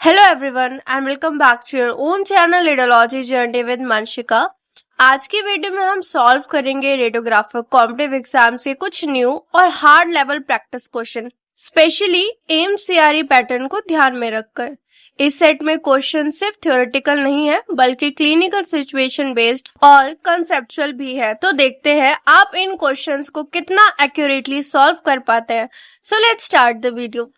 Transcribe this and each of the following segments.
Hello everyone and welcome back to your own channel radiology journey with Manshika. आज की video में हम solve करेंगे रेडियोग्राफर कॉम्पिटिटिव एग्जाम्स के कुछ न्यू और hard level practice question, specially AIIMS CRE pattern को ध्यान में रखकर। इस सेट में क्वेश्चन सिर्फ थ्योरेटिकल नहीं है बल्कि क्लिनिकल सिचुएशन बेस्ड और कंसेप्चुअल भी है। तो देखते हैं आप इन क्वेश्चंस को कितना एक्यूरेटली सॉल्व कर पाते हैं। So let's start the video.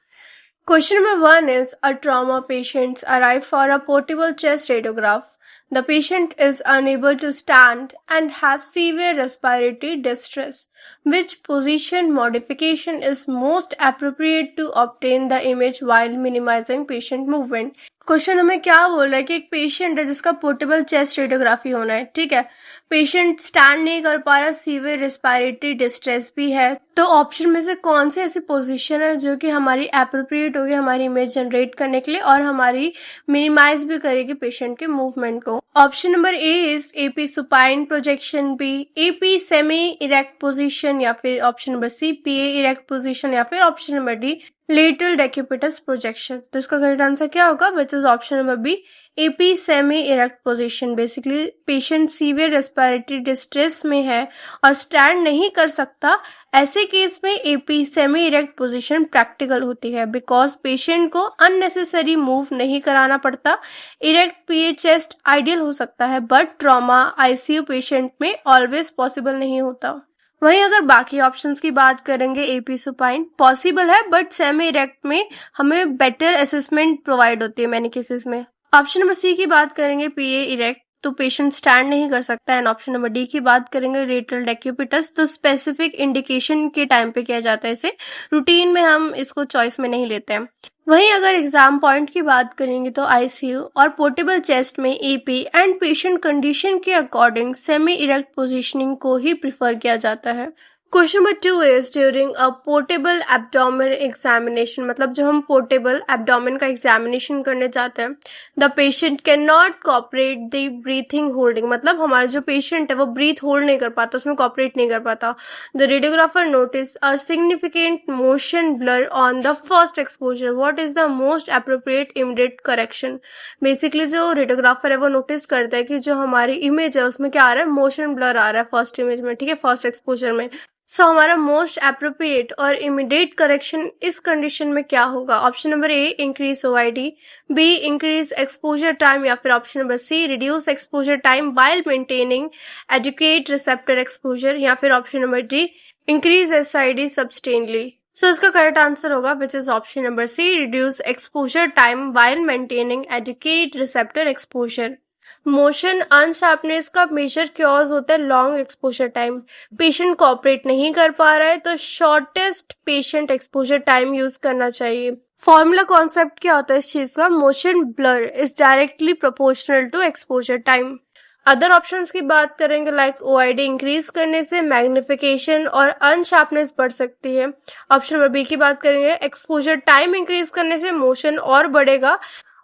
Question number 1 is a trauma patients arrive for a portable chest radiograph. The patient is unable to stand and have severe respiratory distress. Which position modification is most appropriate to obtain the image while minimizing patient movement? Question हमें क्या बोल रहा है कि एक patient है जिसका portable chest radiography होना है, ठीक है। पेशेंट स्टैंड नहीं कर पा रहा, सीवियर रेस्पिरेटरी डिस्ट्रेस भी है। तो ऑप्शन में से कौन सी ऐसी पोजीशन है जो कि हमारी एप्रोप्रिएट होगी हमारी इमेज जनरेट करने के लिए और हमारी मिनिमाइज भी करेगी पेशेंट के मूवमेंट को? Option number A is AP supine projection, B AP semi erect position, या फिर option number C PA erect position, या फिर option number D lateral decubitus projection. तो इसका करेक्ट आंसर क्या होगा? Which is option number B AP semi erect position. Basically patient severe respiratory distress में है और स्टैंड नहीं कर सकता, ऐसे केस में AP semi erect position practical होती है बिकॉज पेशेंट को अननेसेसरी मूव नहीं कराना पड़ता। इरेक्ट पीए चेस्ट आइडियल हो सकता है बट ट्रॉमा आईसीयू पेशेंट में ऑलवेज पॉसिबल नहीं होता। वहीं अगर बाकी ऑप्शंस की बात करेंगे, एपी सुपाइन पॉसिबल है बट सेमी इरेक्ट में हमें बेटर असेसमेंट प्रोवाइड होती है मैनी केसेस में। ऑप्शन नंबर सी की बात करेंगे, पीए इरेक्ट, तो पेशेंट स्टैंड नहीं कर सकता है। एंड ऑप्शन नंबर डी की बात करेंगे, लेटरल डेक्यूपिटस, तो स्पेसिफिक इंडिकेशन के टाइम पे किया जाता है इसे, रूटीन में हम इसको चॉइस में नहीं लेते हैं। वहीं अगर एग्जाम पॉइंट की बात करेंगे तो आईसीयू और पोर्टेबल चेस्ट में एपी एंड पेशेंट कंडीशन के अकॉर्डिंग सेमी इरेक्ट पोजीशनिंग को ही प्रिफर किया जाता है। Question number 2 is during a portable abdominal examination, मतलब जब हम पोर्टेबल एब्डोमिन का एग्जामिनेशन करने जाते हैं, the patient can not cooperate the breathing holding, मतलब हमारा जो पेशेंट है वो ब्रीथ होल्ड नहीं कर पाता, उसमें कोऑपरेट नहीं कर पाता। The radiographer notice a significant motion blur on the first exposure, what is the most appropriate immediate correction. Basically जो रेडियोग्राफर है वो नोटिस करता है कि जो हमारी इमेज है उसमें क्या आ रहा है, मोशन ब्लर आ रहा है फर्स्ट इमेज में, ठीक है, फर्स्ट एक्सपोजर में। सो हमारा मोस्ट एप्रोप्रिएट और इमीडिएट करेक्शन इस कंडीशन में क्या होगा? Option number A increase OID, B increase exposure time, या फिर option number C reduce exposure time while maintaining adequate receptor exposure, या फिर option number D increase SID substantially. So इसका करेक्ट आंसर होगा which is option number C reduce exposure time while maintaining adequate receptor exposure. Motion unsharpness का major cause होता है long exposure time. Patient cooperate नहीं कर पा रहा है तो shortest patient exposure time use करना चाहिए। फॉर्मूला कॉन्सेप्ट क्या होता है इस चीज का? Motion blur is directly proportional to exposure time. Other options की बात करेंगे लाइक ओआईडी इंक्रीज करने से मैग्निफिकेशन और अनशार्पनेस बढ़ सकती है। ऑप्शन नंबर बी की बात करेंगे, एक्सपोजर टाइम इंक्रीज करने से मोशन और बढ़ेगा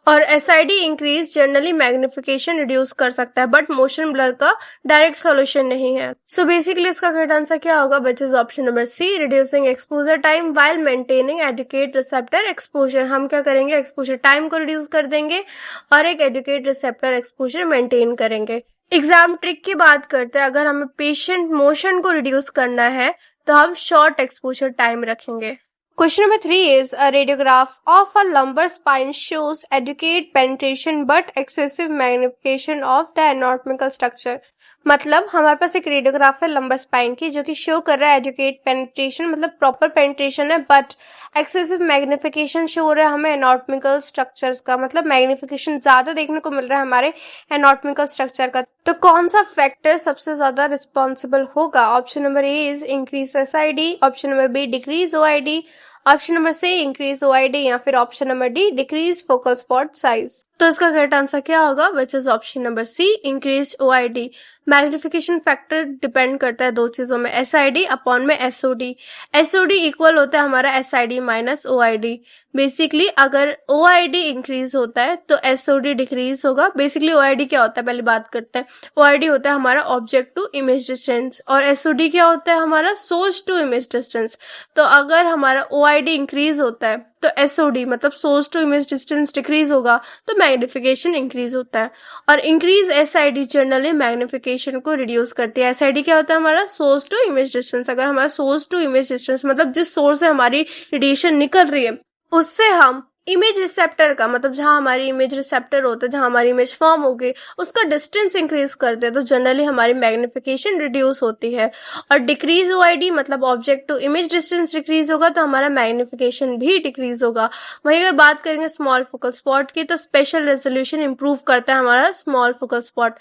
और SID increase generally magnification reduce कर सकता है बट मोशन ब्लर का डायरेक्ट सॉल्यूशन नहीं है। सो बेसिकली इसका करेक्ट आंसर क्या होगा? Which is option number C reducing exposure time while maintaining adequate receptor exposure. हम क्या करेंगे, एक्सपोजर टाइम को रिड्यूस कर देंगे और एक एडुकेट रिसेप्टर एक्सपोजर मेंटेन करेंगे। एग्जाम ट्रिक की बात करते हैं, अगर हमें पेशेंट मोशन को रिड्यूस करना है तो हम शॉर्ट एक्सपोजर टाइम रखेंगे। Question number 3 is a radiograph of a lumbar spine shows adequate penetration but excessive magnification of the anatomical structure। मतलब हमारे पास एक रेडियोग्राफ है लंबर स्पाइन की जो कि शो कर रहा है एडुकेट पेनिट्रेशन, मतलब प्रॉपर पेनिट्रेशन है बट एक्सेसिव मैग्निफिकेशन शो हो रहा है हमें एनाटॉमिकल स्ट्रक्चर्स का, मतलब मैग्निफिकेशन ज्यादा देखने को मिल रहा है हमारे एनाटॉमिकल स्ट्रक्चर का। तो कौन सा फैक्टर सबसे ज्यादा रिस्पॉन्सिबल होगा? Option number A is increase SID, option number B decrease OID, option number C increase OID, या फिर option number D decrease focal spot size. तो इसका करेक्ट आंसर क्या होगा? Which is option number C increase OID. Magnification factor depend करता है दो चीजों में, एसआईडी अपॉन में एसओडी। एसओडी इक्वल होता है हमारा एसआईडी माइनस ओआईडी। बेसिकली अगर ओआईडी इंक्रीज होता है तो एसओडी डिक्रीज होगा। बेसिकली ओआईडी क्या होता है पहले बात करते हैं। ओआईडी होता है हमारा ऑब्जेक्ट टू इमेज डिस्टेंस और एसओडी क्या होता है हमारा सोर्स टू इमेज डिस्टेंस। तो अगर हमारा ओआईडी इंक्रीज होता है तो SOD मतलब source to image distance decrease होगा तो मैग्निफिकेशन इंक्रीज होता है। और इंक्रीज SID जनरली मैग्निफिकेशन को रिड्यूस करती है। SID क्या होता है हमारा? Source to image distance. अगर हमारा सोर्स टू इमेज डिस्टेंस मतलब जिस सोर्स से हमारी रेडिएशन निकल रही है उससे हम इमेज रिसेप्टर का मतलब जहां हमारी इमेज रिसेप्टर होता है, जहां हमारी इमेज फॉर्म होगी, उसका डिस्टेंस इंक्रीज करते हैं तो जनरली हमारी मैग्निफिकेशन रिड्यूस होती है। और डिक्रीज OID मतलब object to image distance decrease होगा तो हमारा मैग्निफिकेशन भी डिक्रीज होगा। वहीं अगर बात करेंगे स्मॉल फोकल स्पॉट की तो स्पेशल रेजोल्यूशन इंप्रूव करता है हमारा small focal spot.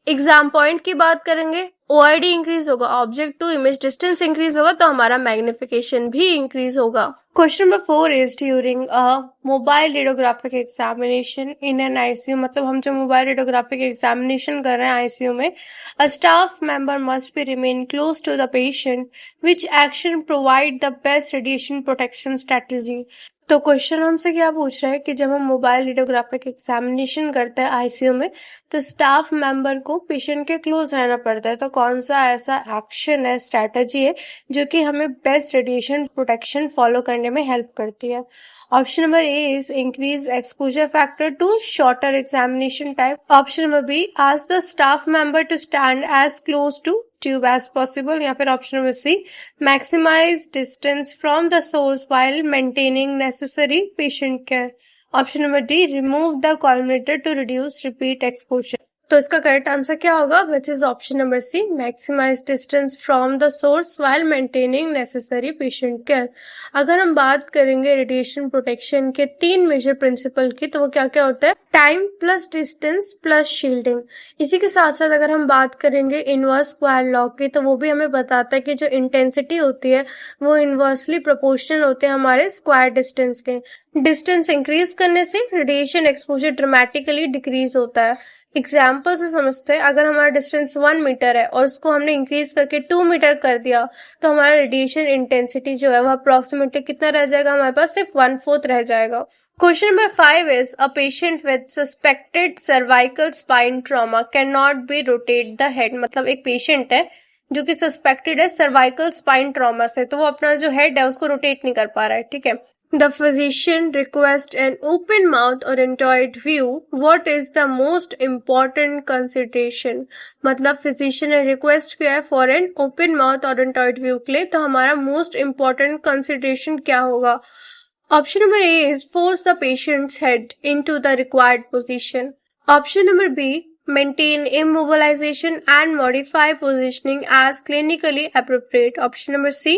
Exam point की बात करेंगे, OID इंक्रीज होगा, object to image distance increase होगा तो हमारा मैग्निफिकेशन भी इंक्रीज होगा। Question number 4 is during a mobile radiographic examination in an ICU मतलब हम जो मोबाइल रेडियोग्राफिक एग्जामिनेशन कर रहे हैं ICU में, a staff member must be remain close to the patient which action provide the best radiation protection strategy. तो question हमसे क्या पूछ रहा है कि जब हम मोबाइल रेडियोग्राफिक एग्जामिनेशन करते हैं ICU में तो स्टाफ मेंबर को पेशेंट के क्लोज रहना पड़ता है, तो कौन सा ऐसा एक्शन है, स्ट्रैटेजी है जो कि हमें बेस्ट रेडिएशन प्रोटेक्शन फॉलो करने में हेल्प करती है। Option number A is increase exposure factor to shorter examination time. Option number B ask the staff member to stand as close to tube as possible, या फिर option number C maximize distance from the source while maintaining necessary patient care. Option number D remove the collimator to reduce repeat exposure. तो इसका correct answer क्या होगा? Which is option number C maximize distance from the source while maintaining necessary patient care. अगर हम बात करेंगे radiation protection के 3 major principal की तो वो क्या क्या होता है? Time plus distance plus shielding. इसी के साथ साथ अगर हम बात करेंगे इनवर्स स्क्वायर लॉ की तो वो भी हमें बताता है कि जो इंटेंसिटी होती है वो इनवर्सली प्रोपोर्शनल होते हैं हमारे स्क्वायर डिस्टेंस के। डिस्टेंस इंक्रीज करने से रेडिएशन एक्सपोजर ड्रामेटिकली डिक्रीज होता है। एग्जाम्पल से समझते हैं, अगर हमारा डिस्टेंस 1 मीटर है और उसको हमने इंक्रीज करके 2 मीटर कर दिया तो हमारा रेडिएशन इंटेंसिटी जो है वो अप्रोक्सीमेटली कितना रह जाएगा? हमारे पास सिर्फ 1/4 रह जाएगा। Question number 5 is a patient with suspected cervical spine trauma can not be rotate the head. मतलब एक पेशेंट है जो कि सस्पेक्टेड है सर्वाइकल स्पाइन ट्रॉमा से, तो वो अपना जो हेड है उसको रोटेट नहीं कर पा रहा है, ठीक है। The physician requests an open mouth oriented view. What is the most important consideration? मतलब physician ने request किया है for an open mouth oriented view के लिए, तो हमारा most important consideration क्या होगा? Option number A is force the patient's head into the required position. Option number B, maintain immobilization and modify positioning as clinically appropriate. Option number C,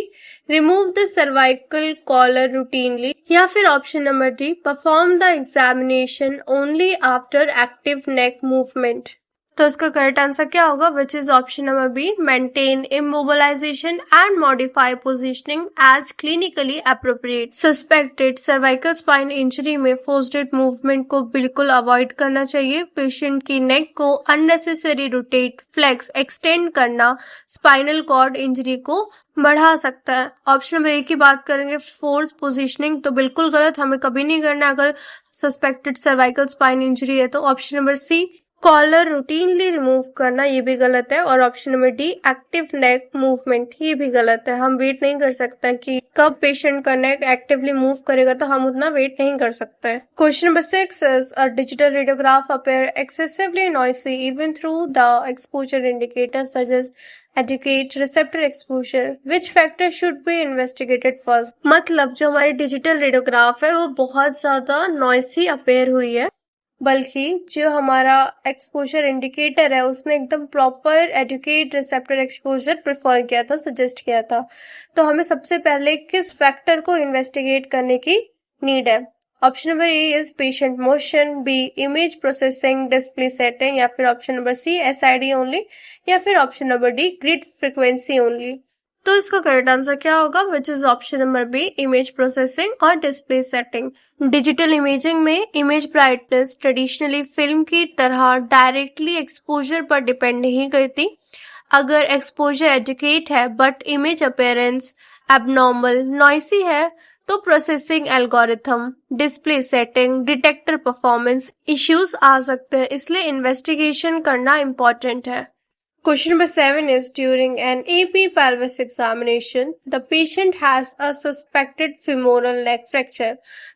remove the cervical collar routinely. या फिर option number D, perform the examination only after active neck movement. तो इसका correct answer क्या होगा? Which is option number B maintain immobilization and modify positioning as clinically appropriate. Suspected cervical spine injury में forced movement को बिल्कुल avoid करना चाहिए। Patient की नेक को अननेसेसरी रोटेट, फ्लेक्स, एक्सटेंड करना स्पाइनल कॉर्ड इंजरी को बढ़ा सकता है। ऑप्शन नंबर ए की बात करेंगे फोर्स पोजीशनिंग, तो बिल्कुल गलत, हमें कभी नहीं करना अगर सस्पेक्टेड सर्वाइकल स्पाइन इंजरी है। तो option number C collar routinely remove करना, ये भी गलत है। और option number D active neck movement, ये भी गलत है। हम वेट नहीं कर सकते कि कब पेशेंट का नेक एक्टिवली मूव करेगा, तो हम उतना वेट नहीं कर सकते। Question number 6 is a digital radiograph appear excessively noisy even through the exposure indicator suggest adequate receptor exposure, which factor should be investigated first. मतलब जो हमारी डिजिटल रेडियोग्राफ है वो बहुत ज्यादा नॉइसी अपीयर हुई है, बल्कि जो हमारा एक्सपोजर इंडिकेटर है उसने एकदम proper adequate receptor exposure prefer किया था, सजेस्ट किया था। तो हमें सबसे पहले किस फैक्टर को इन्वेस्टिगेट करने की नीड है? Option number A is patient motion, B image processing, display setting, या फिर option number C SID only, या फिर option number D grid frequency only. तो इसका करेक्ट आंसर क्या होगा? Which is option number B image processing और display setting. Digital imaging में इमेज ब्राइटनेस ट्रेडिशनली फिल्म की तरह डायरेक्टली एक्सपोजर पर डिपेंड नहीं करती। अगर एक्सपोजर एडुकेट है but image appearance abnormal, noisy है तो processing algorithm, display setting, detector performance issues आ सकते हैं, इसलिए इन्वेस्टिगेशन करना इम्पोर्टेंट है। Question number 7 is during an AP pelvis examination, the patient has a suspected femoral leg fracture.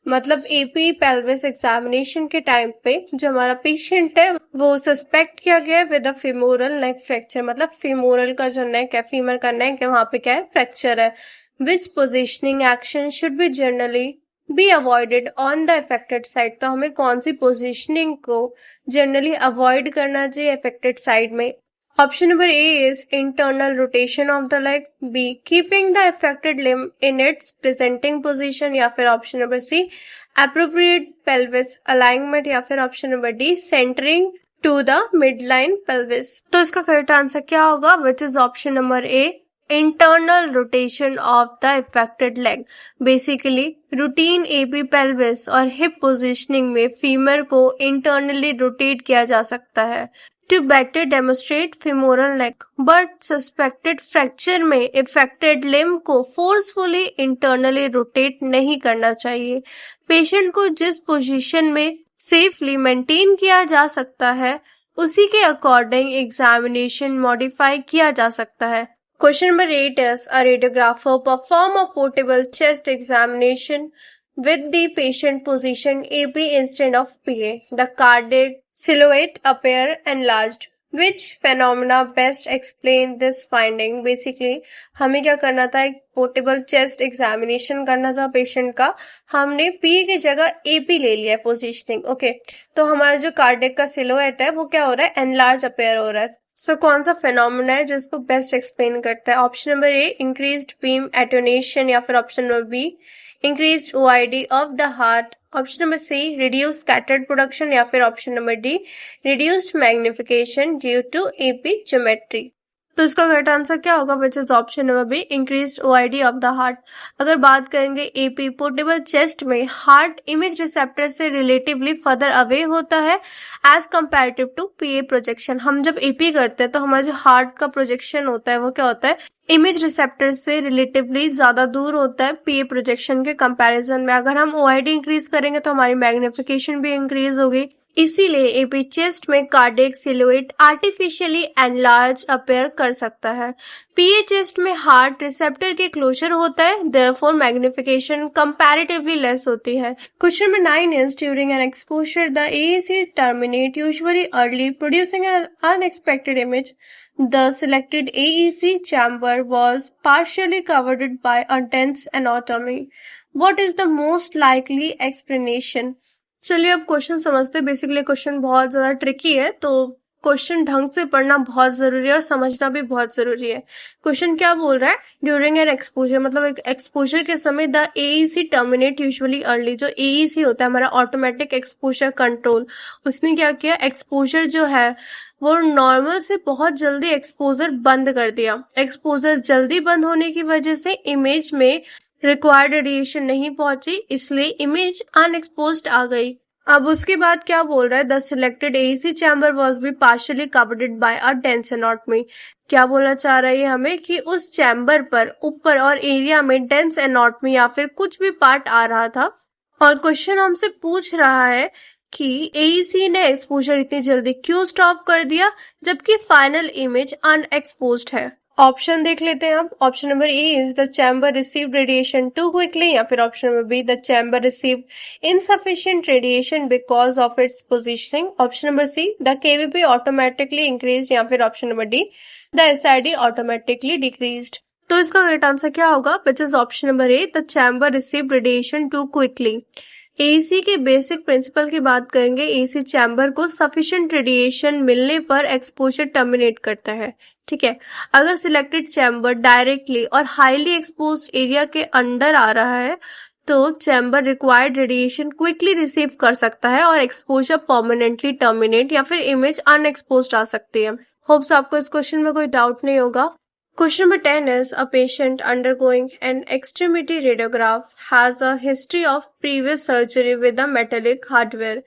मतलब AP pelvis examination के टाइम पे जो हमारा पेशेंट है वो सस्पेक्ट किया गया है with a femoral leg fracture. मतलब femoral का जो नेक है, फीमर का नेक है, वहां पे क्या है, फ्रैक्चर है. Which positioning action should be generally be avoided on the affected side? तो हमें कौन सी पोजिशनिंग को जनरली अवॉइड करना चाहिए अफेक्टेड साइड में? Option number A is internal rotation of the leg. B, keeping the affected limb in its presenting position. या फिर option number C, appropriate pelvis alignment. या फिर option number D, centering to the midline pelvis. तो इसका correct answer क्या होगा? Which is option number A, internal rotation of the affected leg. Basically, routine AP pelvis और hip positioning में femur को internally rotate किया जा सकता है to better demonstrate femoral leg, but suspected fracture में affected limb को forcefully internally rotate नहीं करना चाहिए. पेशेंट को जिस पोजीशन में सेफली मेंटेन किया जा सकता है उसी के अकॉर्डिंग एग्जामिनेशन मॉडिफाई किया जा सकता है. Question number 8 is a radiographer perform a portable chest examination with the patient position AP instead of PA. The cardiac silhouette appear enlarged. Which phenomena best explain this finding? Basically, हमें क्या करना था, एक portable chest examination करना था patient का. हमने P की जगह एपी ले लिया पोजिशनिंग. ओके, तो हमारा जो कार्डियक का सिलोएट है वो क्या हो रहा है, एनलार्ज अपेयर हो रहा है. सो कौन सा फेनोमेना है जो इसको बेस्ट एक्सप्लेन करता है? Option number A, increased beam attenuation. या फिर option number B, increased OID of the heart. Option number C, reduce scattered production. या फिर option number D, reduced magnification due to AP geometry. तो इसका correct answer क्या होगा? Which is option number B, increased OID of the heart. अगर बात करेंगे AP portable chest में, हार्ट इमेज रिसेप्टर से रिलेटिवली फर्दर अवे होता है as comparative to PA projection. हम जब एपी करते हैं तो हमारा जो हार्ट का प्रोजेक्शन होता है वो क्या होता है, इमेज रिसेप्टर से रिलेटिवली ज्यादा दूर होता है पीए प्रोजेक्शन के कंपैरिजन में. अगर हम ओआईडी इंक्रीज करेंगे तो हमारी मैग्निफिकेशन भी इंक्रीज होगी. इसीलिए एपी चेस्ट में cardiac silhouette artificially enlarge appear कर सकता है. पीए चेस्ट में हार्ट रिसेप्टर के क्लोजर होता है, देयरफॉर मैग्निफिकेशन कंपैरेटिवली लेस होती है. Question number 9 is during an exposure the AAC terminate usually early producing N unexpected image. The selected AEC chamber was partially covered by a dense anatomy. What is the most likely explanation? चलिए अब question समझते हैं. Basically question बहुत ज्यादा tricky है तो question ढंग से पढ़ना बहुत जरूरी है और समझना भी बहुत जरूरी है. क्वेश्चन क्या बोल रहा है, ड्यूरिंग एन एक्सपोजर, मतलब एक एक्सपोजर के समय the AEC terminate usually early. जो एईसी होता है हमारा ऑटोमेटिक एक्सपोजर कंट्रोल, उसने क्या किया, एक्सपोजर जो है वो नॉर्मल से बहुत जल्दी एक्सपोजर बंद कर दिया. एक्सपोजर जल्दी बंद होने की वजह से इमेज में रिक्वायर्ड रेडिएशन नहीं पहुंची, इसलिए इमेज अनएक्सपोज्ड आ गई. अब उसके बाद क्या बोल रहा है, the selected AEC chamber was be partially covered by a dense anatomy. क्या बोलना चाह रहा है हमें कि उस चैम्बर पर ऊपर और एरिया में डेंस एनाटॉमी या फिर कुछ भी पार्ट आ रहा था. और क्वेश्चन हमसे पूछ रहा है कि एईसी ने एक्सपोजर इतनी जल्दी क्यों स्टॉप कर दिया जबकि फाइनल इमेज अनएक्सपोज्ड है. ऑप्शन देख लेते हैं अब. Option number A is the chamber receive radiation too quickly. या फिर option number B, the chamber receive insufficient radiation because of its positioning. Option number C, the kVp automatically increase. या फिर option number D, the SID automatically decreased. तो इसका correct answer क्या होगा, which is option number A, the chamber receive radiation too quickly. AC के basic principle की बात करेंगे. एसी चैम्बर को सफिशिएंट रेडिएशन मिलने पर एक्सपोजर टर्मिनेट करता है. ठीक है, अगर सिलेक्टेड चैम्बर डायरेक्टली और हाईली एक्सपोज्ड एरिया के अंडर आ रहा है तो chamber required radiation quickly receive कर सकता है और एक्सपोजर परमानेंटली टर्मिनेट या फिर इमेज अनएक्सपोज्ड आ सकती है. होप्स आपको इस क्वेश्चन में कोई डाउट नहीं होगा. Question number 10 is a patient undergoing an extremity radiograph has a history of previous surgery with a metallic hardware.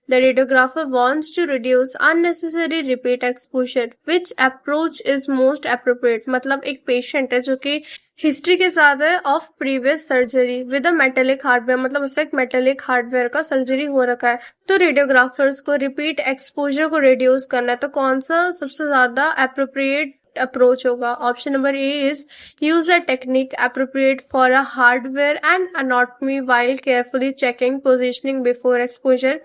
The radiographer wants to reduce unnecessary repeat exposure. Which approach is most appropriate? मतलब एक patient है जो कि history के साथ है of previous surgery with a metallic hardware, मतलब उसका एक मेटेलिक हार्डवेयर का सर्जरी हो रखा है। तो रेडियोग्राफर्स को रिपीट एक्सपोजर को रिड्यूस करना है, तो कौन सा सबसे ज्यादा एप्रोप्रिएट अप्रोच होगा? Option number A is use a technique appropriate for a hardware and anatomy while carefully checking positioning before exposure.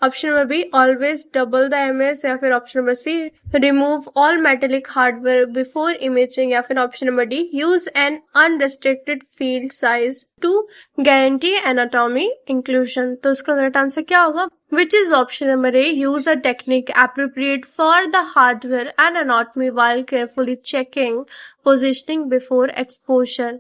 Option number B always double the mAs, या फिर option number C remove all metallic hardware before imaging, या फिर option number D use an unrestricted field size to guarantee anatomy inclusion. तो इसका correct answer क्या होगा? Which is option number A, use a technique appropriate for the hardware and anatomy while carefully checking positioning before exposure.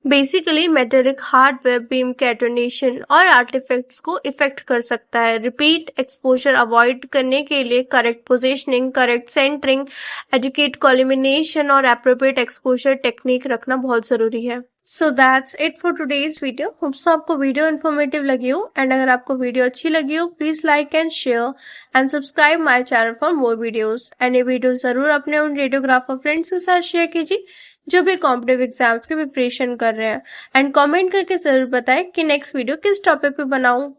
Basically metallic hardware beam के एटोनेशन और artefacts को effect कर सकता है। रिपीट एक्सपोजर अवॉइड करने के लिए correct positioning, correct centering, adequate collimation और एप्रोप्रिएट एक्सपोजर टेक्निक रखना बहुत जरूरी है। So that's it for today's video. Hopes आपको वीडियो इन्फॉर्मेटिव लगी हो, एंड अगर आपको वीडियो अच्छी लगी हो please like and share and subscribe my channel for more videos. And ये वीडियो जरूर अपने उन रेडियोग्राफर फ्रेंड्स के साथ शेयर कीजिए जो भी कॉम्पिटिटिव एग्जाम्स की प्रिपरेशन कर रहे हैं, एंड कमेंट करके जरूर बताएं कि नेक्स्ट वीडियो किस टॉपिक पे बनाऊं।